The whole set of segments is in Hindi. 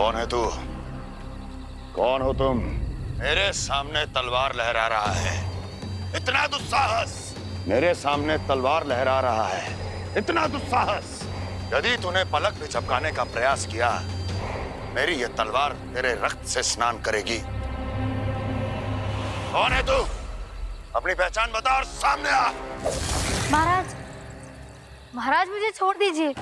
कौन है तू? कौन हो तुम? मेरे सामने तलवार लहरा रहा है, इतना दुस्साहस! मेरे सामने तलवार लहरा रहा है, इतना दुस्साहस! यदि तूने पलक भी झपकाने का प्रयास किया, मेरी ये तलवार तेरे रक्त से स्नान करेगी। कौन है तू? अपनी पहचान बता और सामने आ। महाराज, महाराज मुझे छोड़ दीजिए।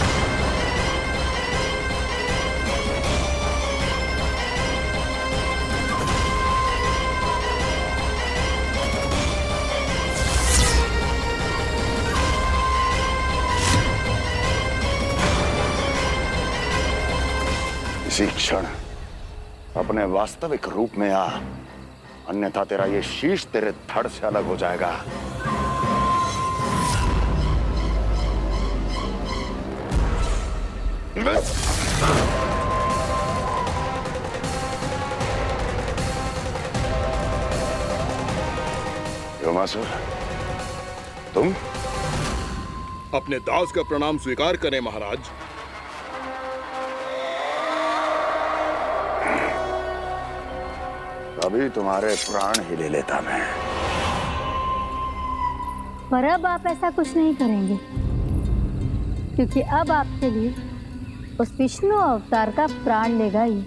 इसी क्षण अपने वास्तविक रूप में आ, अन्यथा तेरा ये शीश तेरे धड़ से अलग हो जाएगा। व्योमासुर, तुम? अपने दास का प्रणाम स्वीकार करें महाराज। अभी तुम्हारे प्राण ही ले लेता मैं। पर अब आप ऐसा कुछ नहीं करेंगे, क्योंकि अब आपके लिए उस विष्णु अवतार का प्राण लेगा ही।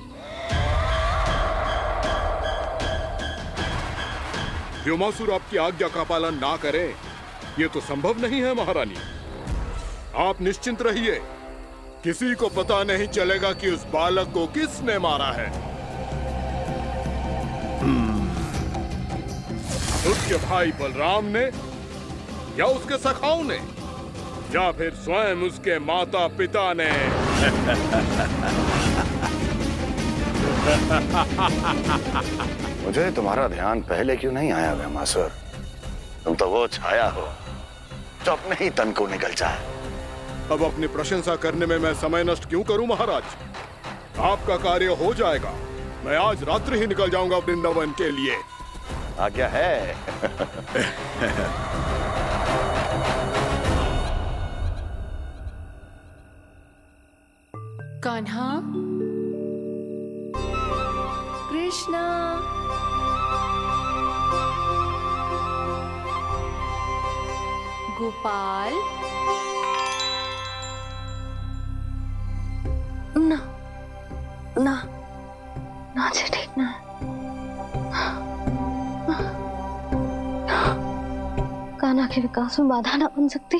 व्योमासुर आपकी आज्ञा का पालन ना करें, ये तो संभव नहीं है महारानी। आप निश्चिंत रहिए, किसी को पता नहीं चलेगा कि उस बालक को किसने मारा है। उसके भाई बलराम ने, या उसके सखाओं ने, या फिर स्वयं उसके माता पिता ने। मुझे तुम्हारा ध्यान पहले क्यों नहीं आया व्योमासुर? तुम तो वो छाया हो जो अपने ही तन को निगल जाए। अब अपनी प्रशंसा करने में मैं समय नष्ट क्यों करूं महाराज? आपका कार्य हो जाएगा। मैं आज रात्रि ही निकल जाऊंगा वृंदावन के लिए। आज्ञा है। कान्हा, कृष्णा, गोपाल। ना ना ना जी, ठीक ना। कान्हा के विकास में बाधा ना बन सकती।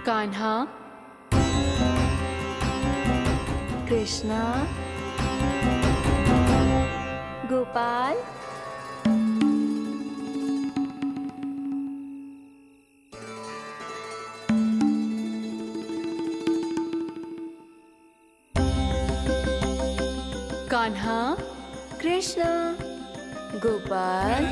कान्हा, कृष्णा, गोपाल। कान्हा, कृष्णा, गोपाल।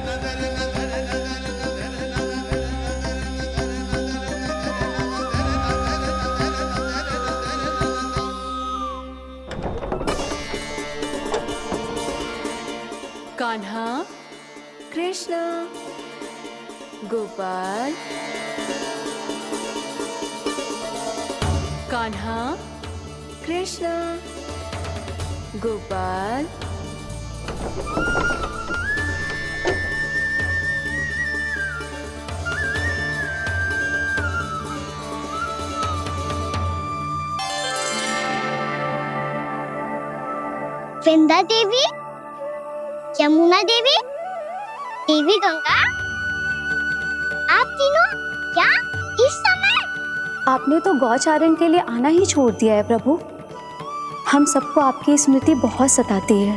कान्हा, कृष्णा, गोपाल। कान्हा, कृष्णा, गोपाल। वृंदा देवी, यमुना देवी, देवी गंगा, आप तीनों क्या इस समय? आपने तो गौचारण के लिए आना ही छोड़ दिया है प्रभु। हम सबको आपकी स्मृति बहुत सताती है।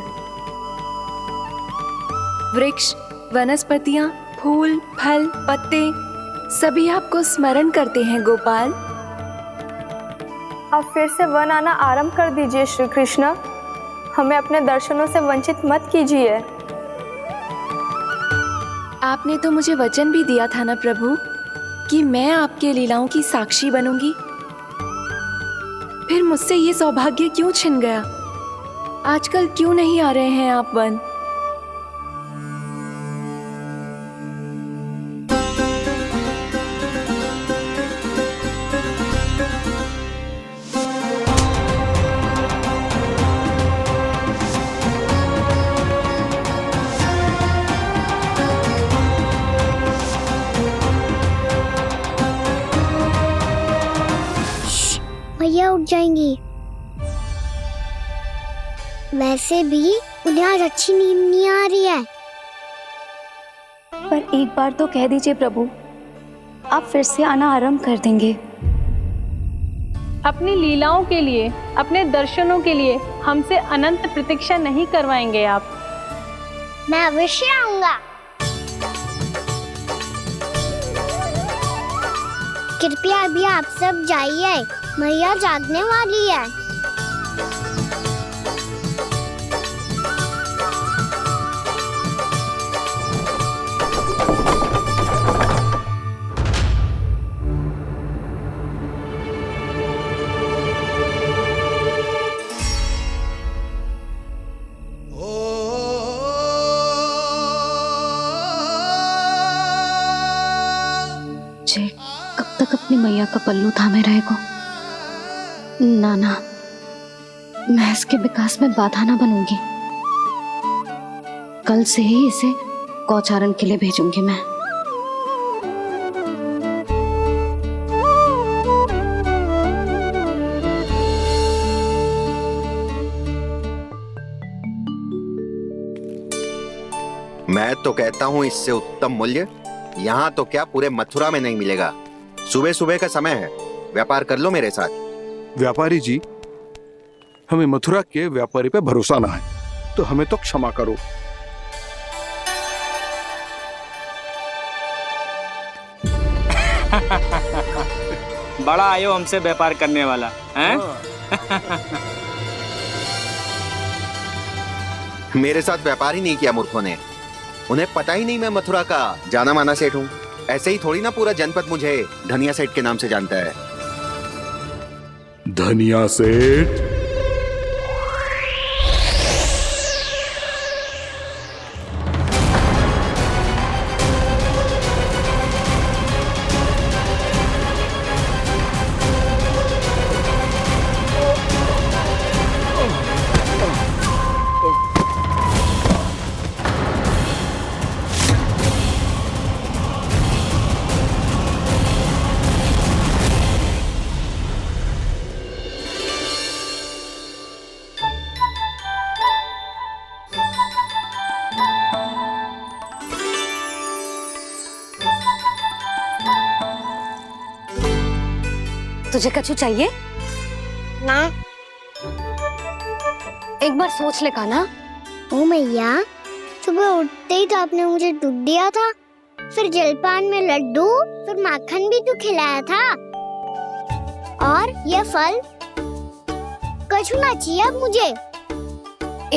वृक्ष, वनस्पतियां, फूल, फल, पत्ते सभी आपको स्मरण करते हैं गोपाल। अब फिर से वन आना आरंभ कर दीजिए श्री कृष्ण। हमें अपने दर्शनों से वंचित मत कीजिए। आपने तो मुझे वचन भी दिया था ना प्रभु कि मैं आपके लीलाओं की साक्षी बनूंगी। फिर मुझसे ये सौभाग्य क्यों छिन गया? आजकल क्यों नहीं आ रहे हैं आप वन? मैया उठ जाएंगी। वैसे भी उन्हें आज अच्छी नींद नहीं आ रही है। पर एक बार तो कह दीजिए प्रभु, आप फिर से आना आरंभ कर देंगे। अपनी लीलाओं के लिए, अपने दर्शनों के लिए हमसे अनंत प्रतीक्षा नहीं करवाएंगे आप? मैं अवश्य आऊंगा। कृपया अभी आप सब जाइए, मैया जागने वाली है। जय कब तक अपनी मैया का पल्लू थामे रहेगा? ना ना, मैं इसके विकास में बाधा ना बनूंगी। कल से ही इसे गौचारण के लिए भेजूंगी मैं। मैं तो कहता हूँ इससे उत्तम मूल्य यहाँ तो क्या पूरे मथुरा में नहीं मिलेगा। सुबह सुबह का समय है, व्यापार कर लो मेरे साथ। व्यापारी जी, हमें मथुरा के व्यापारी पे भरोसा ना है, तो हमें तो क्षमा करो। बड़ा आयो हमसे व्यापार करने वाला हैं? मेरे साथ व्यापार ही नहीं किया मूर्खों ने। उन्हें पता ही नहीं मैं मथुरा का जाना माना सेठ हूँ। ऐसे ही थोड़ी ना पूरा जनपद मुझे धनिया सेठ के नाम से जानता है। धनिया सेठ? तुझे कछु चाहिए ना। एक बार सोच ले कान्हा। ओ मैया, सुबह उठते ही तो आपने मुझे दूध दिया था, फिर जलपान में लड्डू, फिर माखन भी तो खिलाया था। और ये फल कछु ना चाहिए अब मुझे।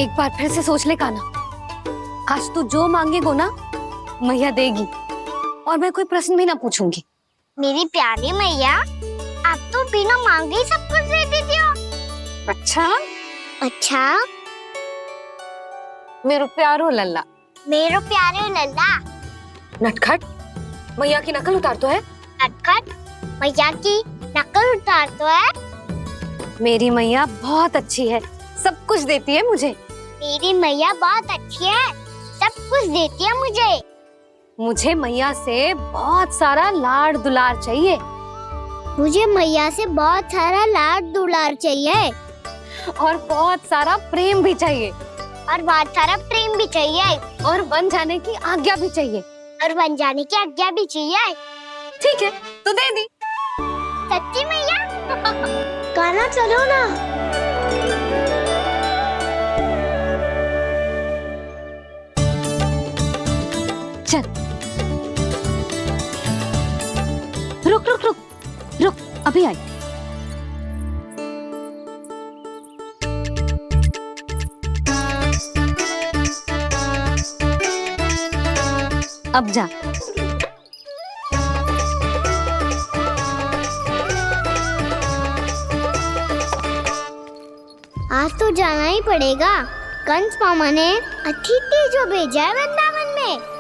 एक बार फिर से सोच ले कान्हा। आज तू जो मांगेगो ना मैया देगी, और मैं कोई प्रश्न भी ना पूछूंगी। मेरी प्यारी मैया, आप तो बिना मांगे ही सब कुछ दे देती हो। अच्छा अच्छा, मेरो प्यारो लल्ला। मेरो प्यारे लल्ला। नटखट, मैया की नकल उतार तो है। नटखट, मैया की नकल उतार तो है। मेरी मैया बहुत अच्छी है, सब कुछ देती है मुझे। मेरी मैया बहुत अच्छी है, सब कुछ देती है मुझे। मुझे मैया से बहुत सारा लाड़ दुलार चाहिए। मुझे मैया से बहुत सारा लाड दुलार चाहिए, और बहुत सारा प्रेम भी चाहिए, और बहुत सारा प्रेम भी चाहिए, और बन जाने की आज्ञा भी चाहिए, और बन जाने की आज्ञा भी चाहिए। ठीक है, तो दे दी। सच्ची मैया? गाना चलो ना। चल, रुक रुक रुक रुक, अभी आई। अब जा। आज तो जाना ही पड़ेगा। कंस मामा ने अतिथि जो भेजा है वृंदावन में।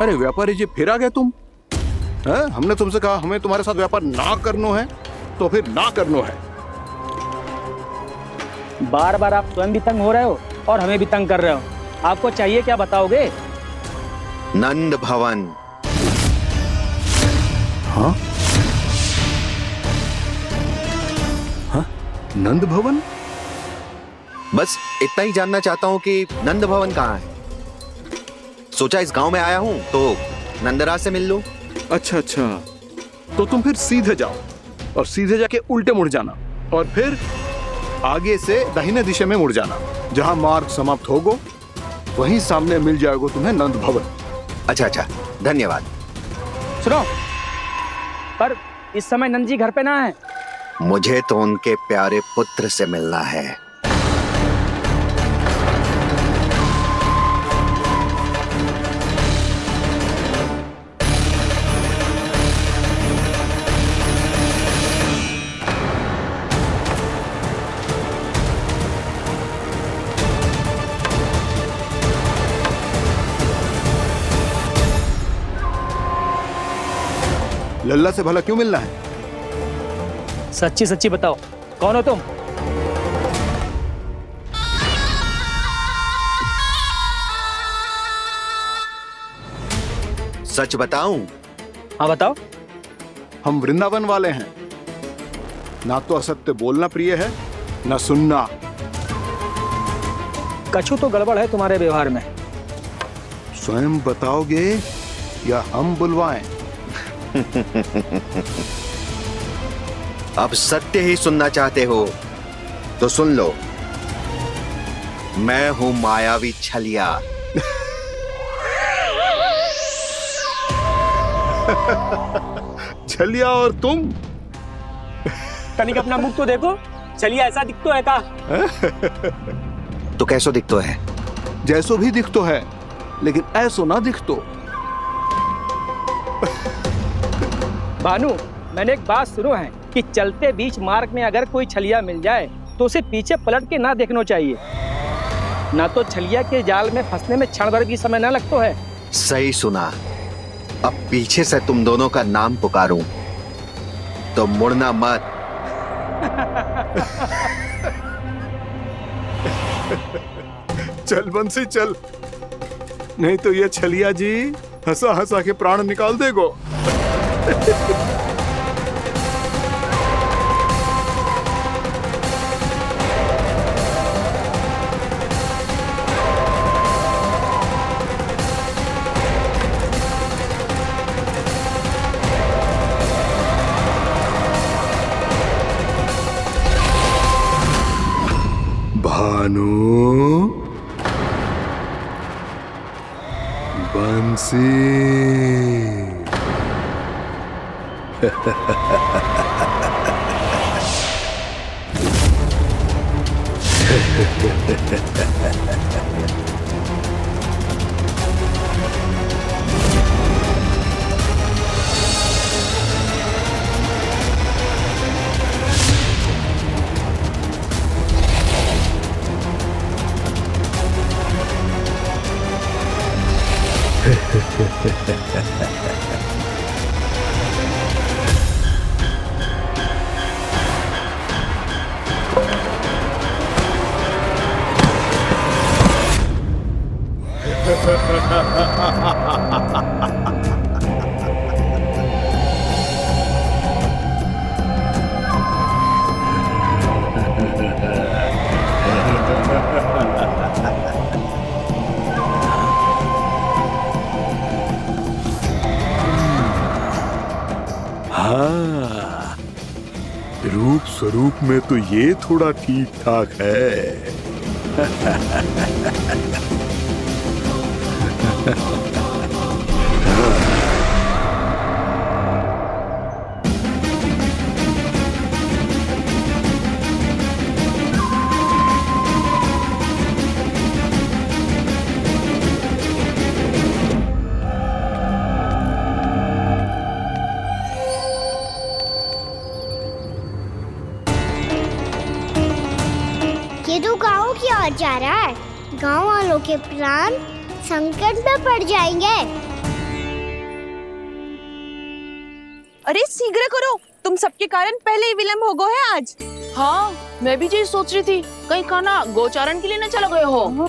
अरे व्यापारी जी, फिर आ गए तुम? हैं? हमने तुमसे कहा हमें तुम्हारे साथ व्यापार ना करना है, तो फिर ना करना है। बार बार आप स्वयं भी तंग हो रहे हो और हमें भी तंग कर रहे हो। आपको चाहिए क्या बताओगे? नंद भवन। हाँ? हाँ? नंद भवन? बस इतना ही जानना चाहता हूँ कि नंद भवन कहाँ है। सोचा इस गांव में आया हूँ तो नंदराज से मिल लूं। अच्छा अच्छा, तो तुम फिर सीधे जाओ और सीधे जाके उल्टे मुड़ जाना और फिर आगे से दाहिने दिशा में मुड़ जाना। जहां मार्ग समाप्त होगा वहीं सामने मिल जाएगा तुम्हें नंद भवन। अच्छा अच्छा, धन्यवाद। सुनो, पर इस समय नंद जी घर पे ना है। मुझे तो उनके प्यारे पुत्र से मिलना है। लल्ला से भला क्यों मिलना है? सच्ची सच्ची बताओ, कौन हो तुम? सच बताऊं? हाँ बताओ। हम वृंदावन वाले हैं। ना तो असत्य बोलना प्रिय है, ना सुनना। कछु तो गड़बड़ है तुम्हारे व्यवहार में। स्वयं बताओगे या हम बुलवाएं? अब सत्य ही सुनना चाहते हो तो सुन लो। मैं हूं मायावी छलिया। छलिया और तुम? तनिक अपना मुख तो देखो, चलिए ऐसा दिखतो है का? तो कैसो दिखतो है? जैसो भी दिखतो है, लेकिन ऐसो ना दिखतो। भानु, मैंने एक बात सुनो है कि चलते बीच मार्ग में अगर कोई छलिया मिल जाए तो उसे पीछे पलट के ना देखना चाहिए। ना तो छलिया के जाल में फंसने में क्षण भर भी समय ना लगता है। सही सुना। अब पीछे से तुम दोनों का नाम पुकारूं तो मुड़ना मत। चल बंसी चल, नहीं तो ये छलिया जी हंसा हंसा के प्राण निकाल देगो। भानु, बंसी। हाँ, रूप स्वरूप में तो ये थोड़ा ठीक ठाक है। ये तो गाँव की ओर जा रहा है। गाँव वालों के प्राण संकट में पड़ जाएंगे। अरे शीघ्र करो, तुम सबके कारण पहले ही विलम्ब हो गए है आज। हाँ, मैं भी यही सोच रही थी, कहीं खाना गोचारण के लिए न चला गए हो।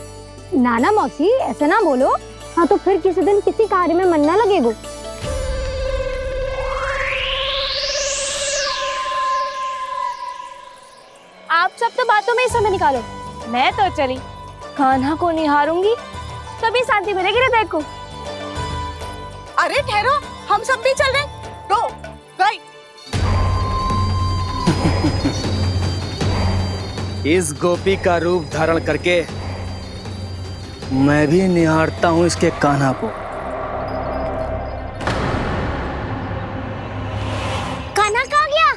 नाना मौसी ऐसे ना बोलो। हाँ तो फिर किसी दिन किसी कार्य में मन ना लगेगा। आप सब तो बातों में ही समय निकालो। मैं तो चली कान्हा को निहारूंगी, तभी शांति मिलेगी हृदय को। अरे ठहरो, हम सब भी चल रहे। रो गई। इस गोपी का रूप धारण करके मैं भी निहारता हूँ इसके कान्हा को। कान्हा कहाँ गया?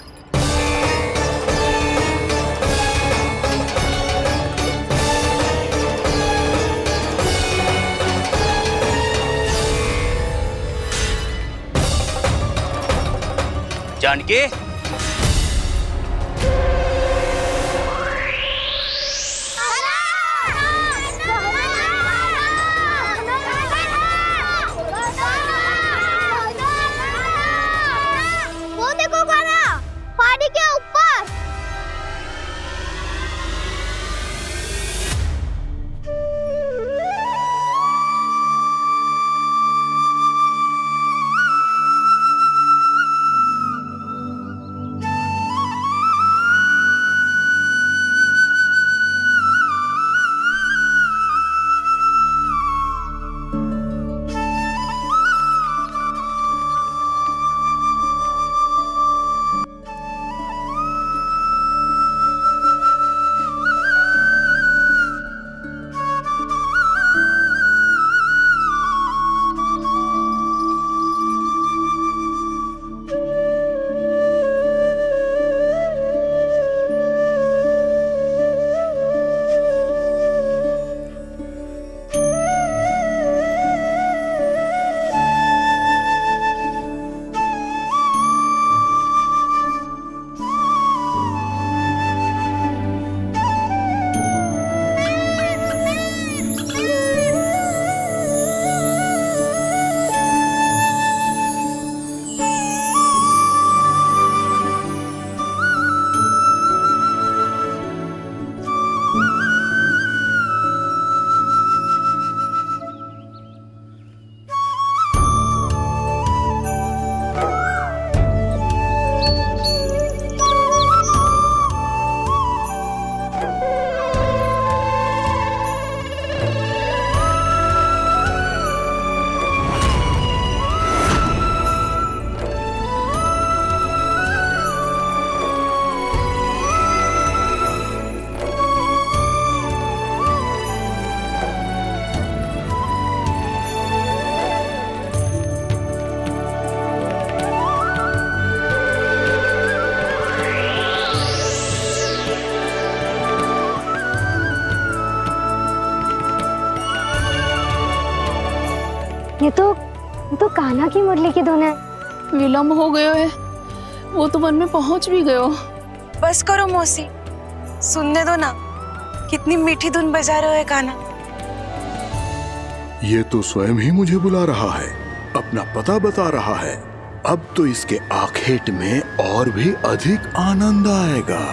जानकी, वो देखो कान्हा, पहाड़ी के ऊपर। ये तो कान्हा की मुरली की धुन है। विलम्ब हो गयो है, वो तो वन में पहुंच भी गयो। बस करो मौसी, सुनने दो ना, कितनी मीठी धुन बजा रहे हो कान्हा। ये तो स्वयं ही मुझे बुला रहा है, अपना पता बता रहा है। अब तो इसके आखेट में और भी अधिक आनंद आएगा।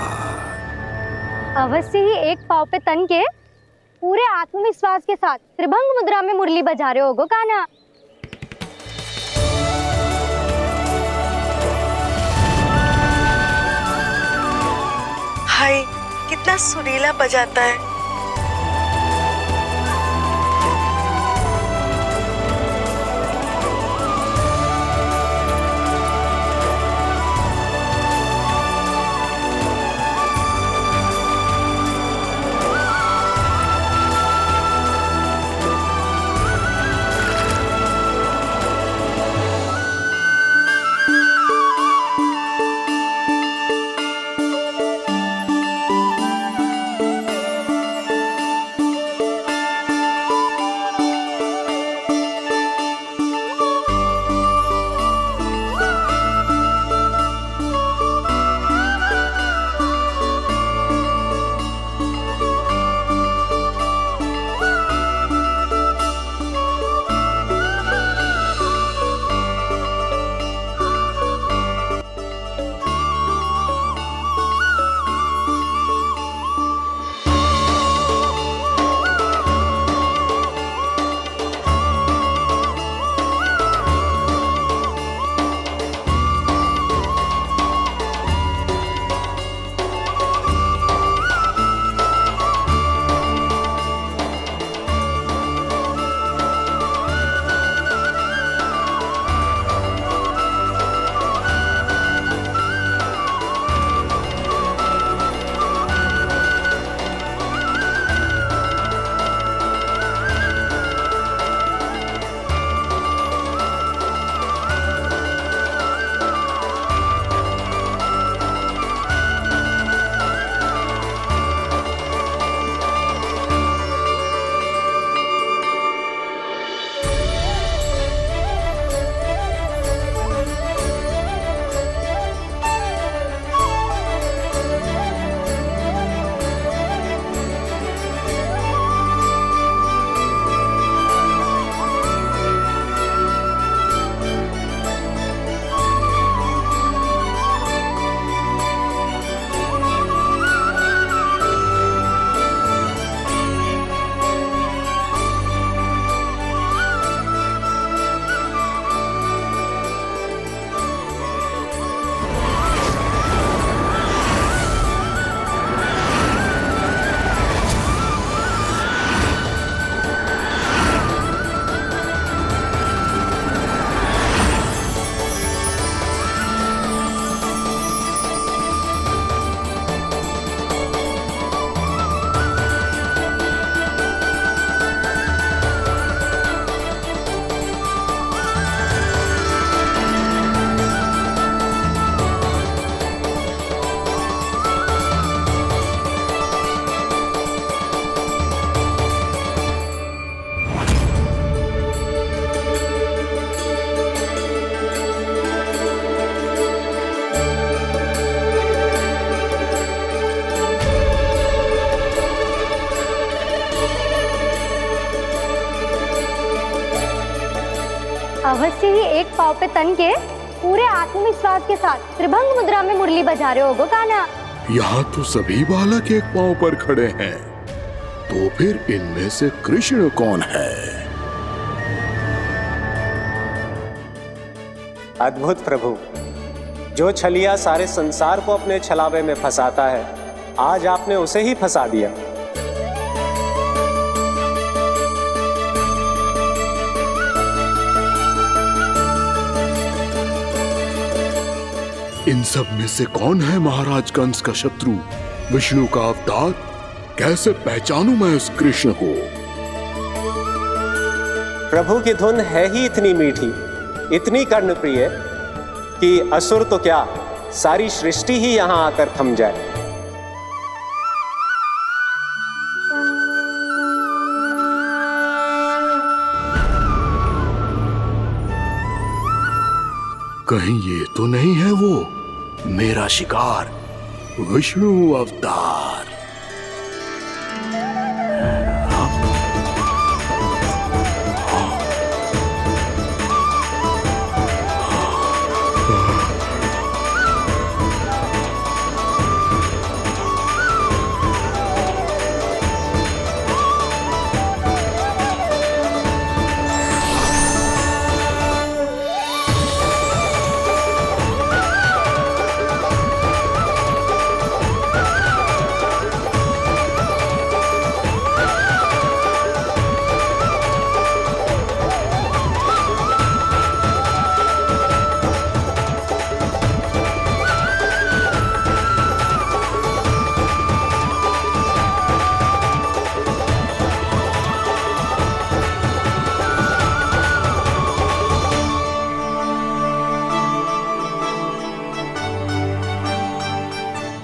अवश्य ही एक पाव पे तन के पूरे आत्मविश्वास के साथ त्रिभंग मुद्रा में मुरली बजा रहे होगो कान्हा। हाय, कितना सुरीला बजाता है। अवश्य ही एक पाव पे तन के पूरे आत्मविश्वास के साथ त्रिभंग मुद्रा में मुरली बजा रहे होगो कान्हा। यहाँ तो सभी बालक एक पांव पर खड़े हैं, तो फिर इनमें से कृष्ण कौन है? अद्भुत प्रभु, जो छलिया सारे संसार को अपने छलावे में फंसाता है, आज आपने उसे ही फंसा दिया। इन सब में से कौन है महाराज कंस का शत्रु, विष्णु का अवतार? कैसे पहचानूं मैं उस कृष्ण को? प्रभु की धुन है ही इतनी मीठी, इतनी कर्णप्रिय कि असुर तो क्या, सारी सृष्टि ही यहां आकर थम जाए। कहीं ये तो नहीं है वो मेरा शिकार, विष्णु अवतार?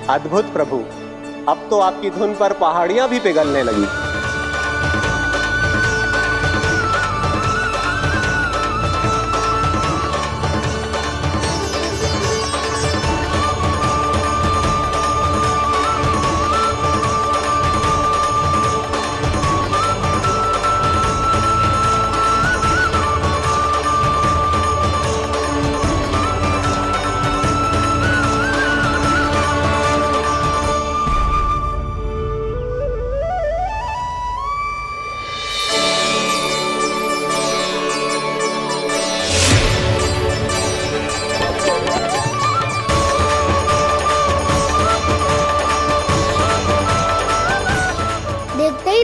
अद्भुत प्रभु, अब तो आपकी धुन पर पहाड़ियां भी पिघलने लगी।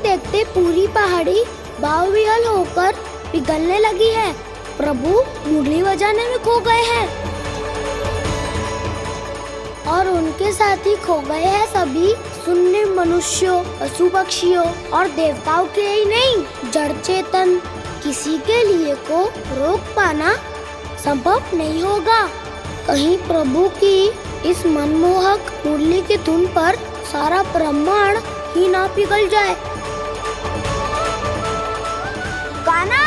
देखते पूरी पहाड़ी बावरियल होकर पिघलने लगी है। प्रभु मुरली बजाने में खो गए हैं और उनके साथ ही खो गए हैं सभी सुनने मनुष्यों, पशु पक्षियों और देवताओं के ही नहीं, जड़ चेतन किसी के लिए को रोक पाना संभव नहीं होगा। कहीं प्रभु की इस मनमोहक मुरली की धुन पर सारा ब्रह्मांड ही ना पिघल जाए। गाना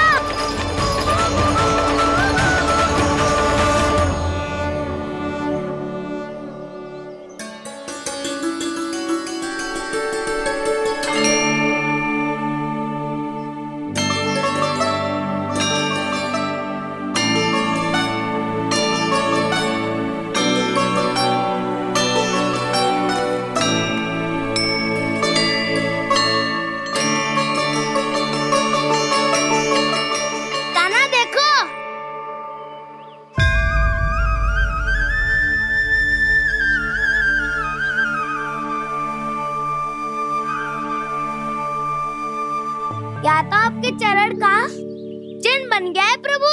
या तो आपके चरण का चिन्ह बन गया है प्रभु।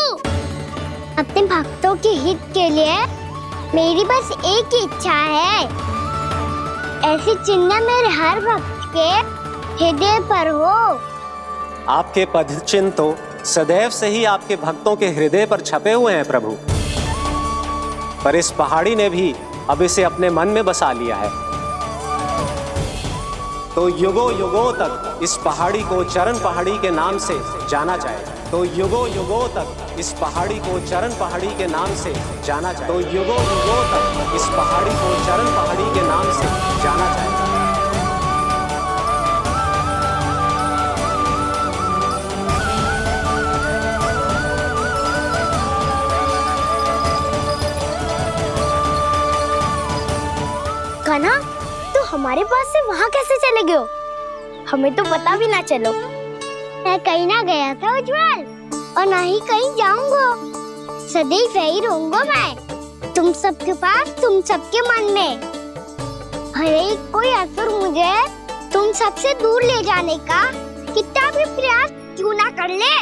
अपने भक्तों के हित के लिए मेरी बस एक ही इच्छा है, ऐसी चिन्ह मेरे हर भक्त के हृदय पर हो। आपके पद चिन्ह तो सदैव से ही आपके भक्तों के हृदय पर छपे हुए हैं प्रभु, पर इस पहाड़ी ने भी अब इसे अपने मन में बसा लिया है। तो युगों युगों तक इस पहाड़ी को चरण पहाड़ी के नाम से जाना जाएगा। तो युगों युगों तक इस पहाड़ी को चरण पहाड़ी के नाम से जाना जाएगा। तो युगों युगों तक इस पहाड़ी को चरण पहाड़ी के नाम से जाना जाएगा। हमारे पास से वहाँ कैसे चले गए हो? हमें तो पता भी ना चलो। मैं कहीं ना गया था उज्जवल, और ना ही कहीं जाऊंगा। सदैव यही रहूंगा मैं, तुम सबके पास, तुम सबके मन में। हर एक कोई असुर मुझे तुम सबसे दूर ले जाने का कितना भी प्रयास क्यों ना कर ले।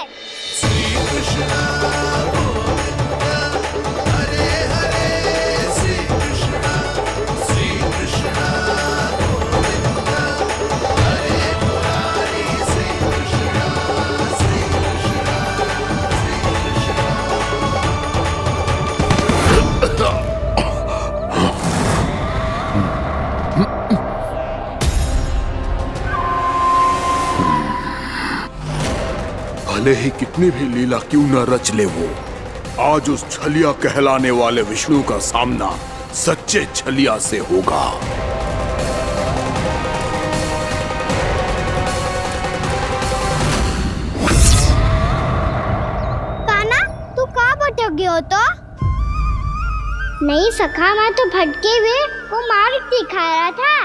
भले ही कितनी भी लीला क्यों न रच ले वो, आज उस छलिया कहलाने वाले विष्णु का सामना सच्चे छलिया से होगा। कान्हा, तू कहाँ भटक गया हो तो? नहीं सखा, मैं तो भटके हुए वो मार्ग दिखा रहा था।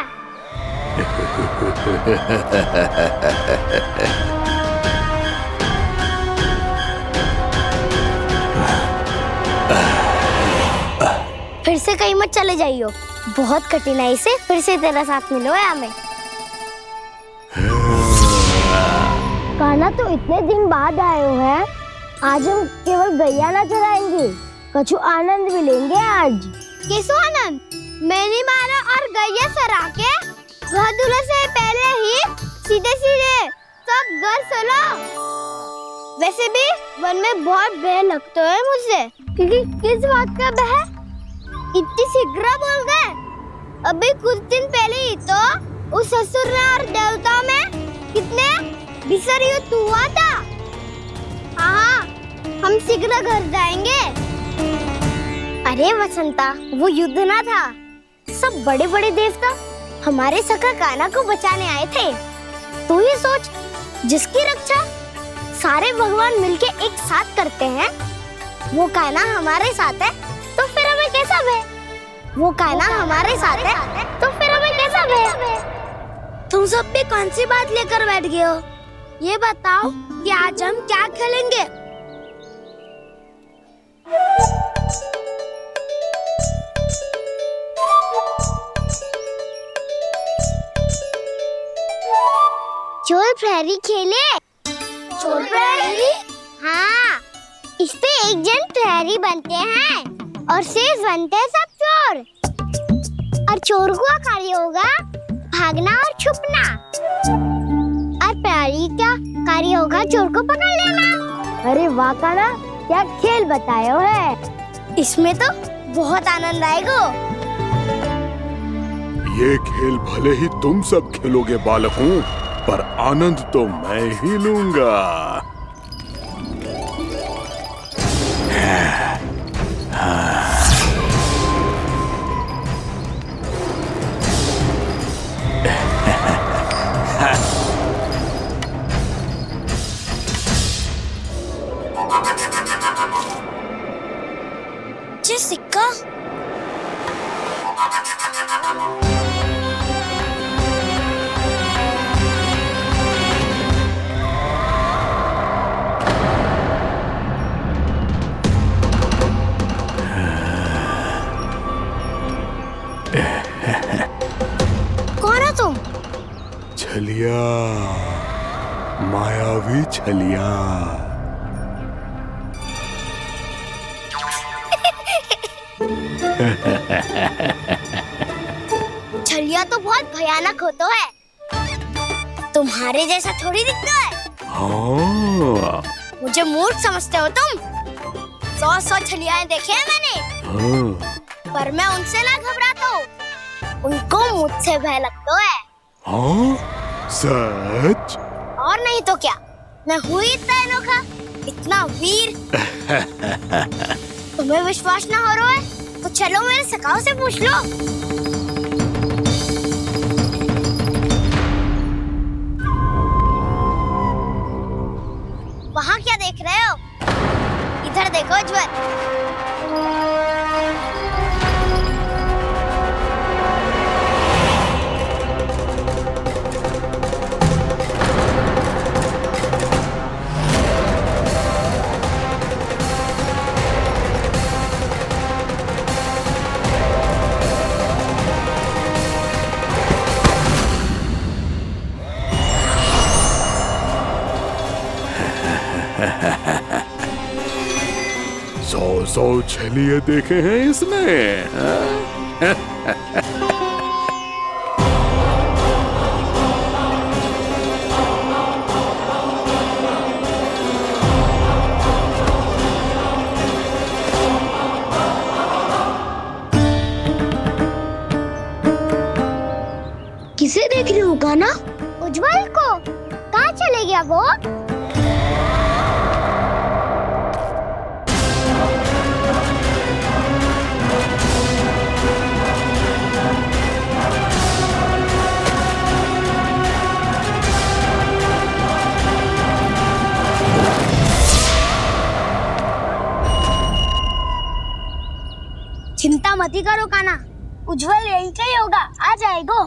फिर से कहीं मत चले जाइयो, बहुत कठिनाई से फिर से तेरा साथ मिलो है हमें। कान्हा, तो इतने दिन बाद आए हो हैं, आज हम केवल गैया ना चराएंगे, कछु आनंद भी लेंगे आज। कैसो आनंद? मैंने मारा और गैया चरा के घर दूल्हे से पहले ही सीधे सीधे सब घर चलो। वैसे भी वन में बहुत भय लगता है मुझे, क्योंकि किस बात का भय? इतनी शीघ्र बोल गए। अभी कुछ दिन पहले ही तो उस असुर और देवता में कितने भीषण युद्ध हुआ था। हाँ, हम शीघ्र घर जाएंगे। अरे वसंता, वो युद्ध ना था, सब बड़े बड़े देवता हमारे सखा कान्हा को बचाने आए थे। तू ही सोच, जिसकी रक्षा सारे भगवान मिलके एक साथ करते हैं, वो कान्हा हमारे साथ है, तो फिर हमें कैसा भय? वो कान्हा हमारे साथ है, तो फिर हमें कैसा भय? तुम सब भी कौन सी बात लेकर बैठ गए हो? ये बताओ कि आज हम क्या खेलेंगे? चोर प्रहरी खेले? चोर प्रहरी? हाँ, इस पे एक जन प्रहरी बनते हैं और शेष बनते हैं सब चोर। और चोर का कार्य होगा भागना और छुपना, और प्रहरी का कार्य होगा चोर को पकड़ लेना। अरे वाह कान्हा, क्या खेल बताया है। इसमें तो बहुत आनंद आएगा। ये खेल भले ही तुम सब खेलोगे बालकों, पर आनंद तो मैं ही लूंगा। ये सिक्का कौन है तुम? छलिया, मायावी छलिया। छलिया तो बहुत भयानक होता है, तुम्हारे जैसा थोड़ी दिखता है। हाँ। मुझे मूर्ख समझते हो तुम? 100 छलियाएं देखे हैं मैंने। हाँ। पर मैं उनसे ना घबराता हूँ, उनको मुझसे भय लगता है। हाँ? सच? और नहीं तो क्या, मैं हूँ इतना अनोखा, इतना वीर। तुम्हें विश्वास ना हो रहा है तो चलो मेरे सखाओं से पूछ लो। वहाँ क्या देख रहे हो? इधर देखो उज्जवल। 100 छलिए देखे हैं इसने, हाँ? किसे देख रही हूँ कान्हा? उज्जवल को। कहाँ चले गया वो? चिंता मत ही करो कान्हा, उज्जवल यहीं का ही होगा, आ जाएगा।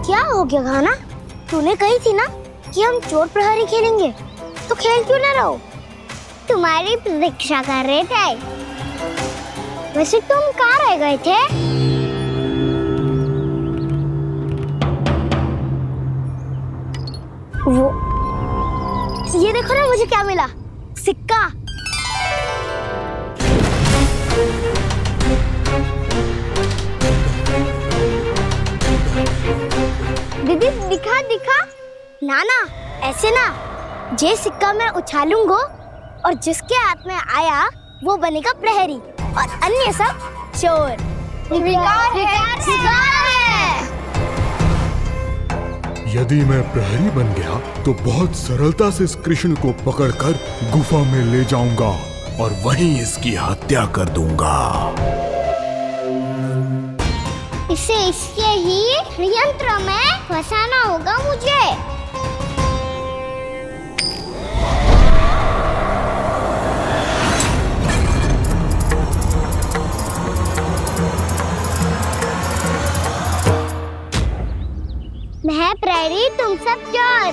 क्या हो गया कान्हा? तूने कही थी ना कि हम चोर प्रहरी खेलेंगे, तो खेल क्यों ना रहो? तुम्हारी प्रतीक्षा कर रहे थे। वैसे तुम कहाँ रह गए थे? वो ये देखो ना, मुझे क्या मिला, सिक्का। दीदी दिखा दिखा। ना ना, ऐसे ना, ये सिक्का मैं उछालूंगा और जिसके हाथ में आया वो बनेगा प्रहरी और अन्य सब चोर। शिकार है। यदि मैं प्रहरी बन गया तो बहुत सरलता से इस कृष्ण को पकड़कर गुफा में ले जाऊंगा और वहीं इसकी हत्या कर दूंगा। इसे इसके ही यंत्र में फंसाना होगा मुझे। मैं प्रहरी, तुम सब चोर।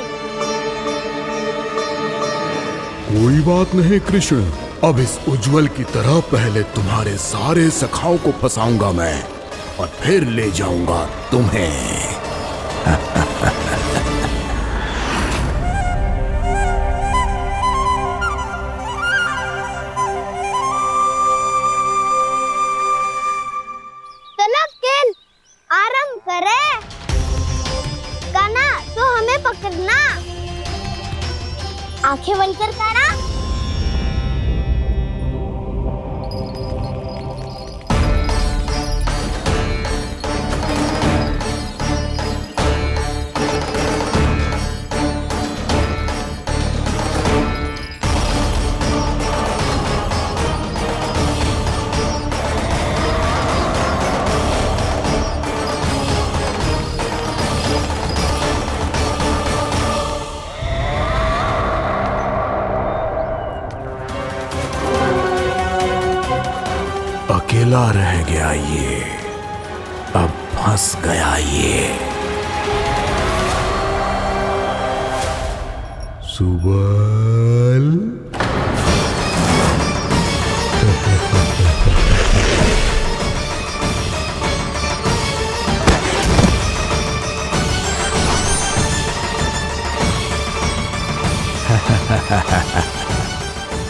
कोई बात नहीं कृष्ण, अब इस उज्जवल की तरह पहले तुम्हारे सारे सखाओं को फंसाऊंगा मैं और फिर ले जाऊंगा तुम्हें। चलो खेल आरंभ करें। कान्हा तो हमें पकड़ना। आंखें बंद कर कान्हा। अकेला रह गया ये, अब फंस गया ये। सुबल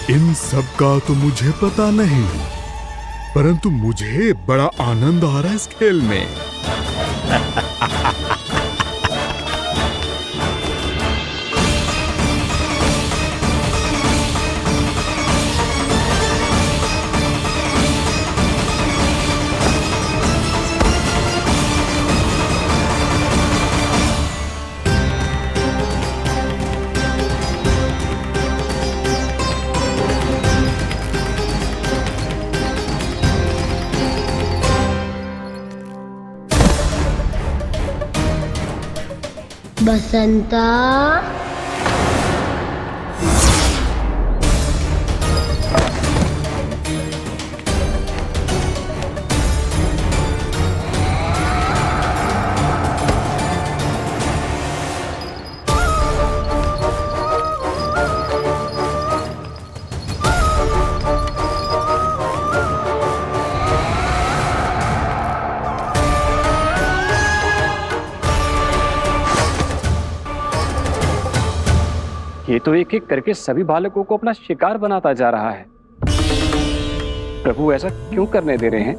इन सब का तो मुझे पता नहीं, परंतु मुझे बड़ा आनंद आ रहा है इस खेल में। बसंता, ये तो एक एक करके सभी बालकों को अपना शिकार बनाता जा रहा है। प्रभु ऐसा क्यों करने दे रहे हैं?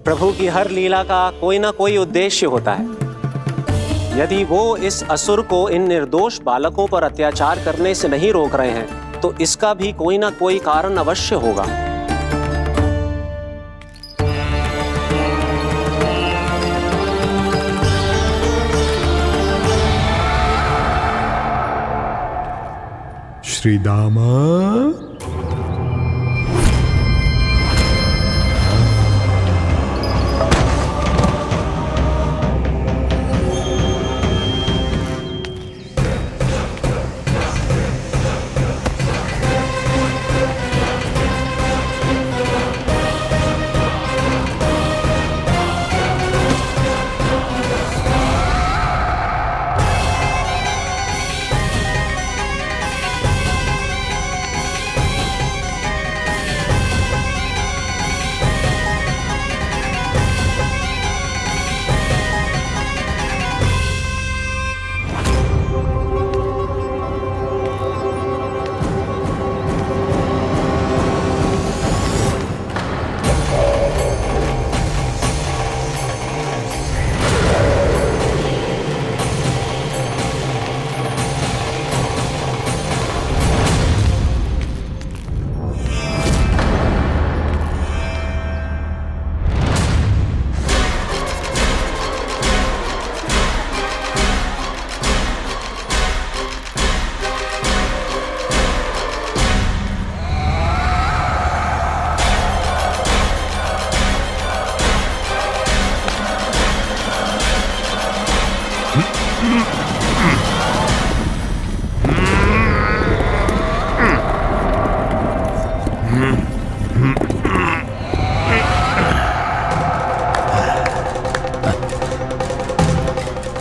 प्रभु की हर लीला का कोई ना कोई उद्देश्य होता है। यदि वो इस असुर को इन निर्दोष बालकों पर अत्याचार करने से नहीं रोक रहे हैं तो इसका भी कोई ना कोई कारण अवश्य होगा। श्री दामा,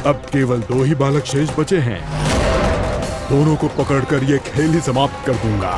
अब केवल 2 ही बालक शेष बचे हैं। दोनों को पकड़कर ये खेल ही समाप्त कर दूंगा।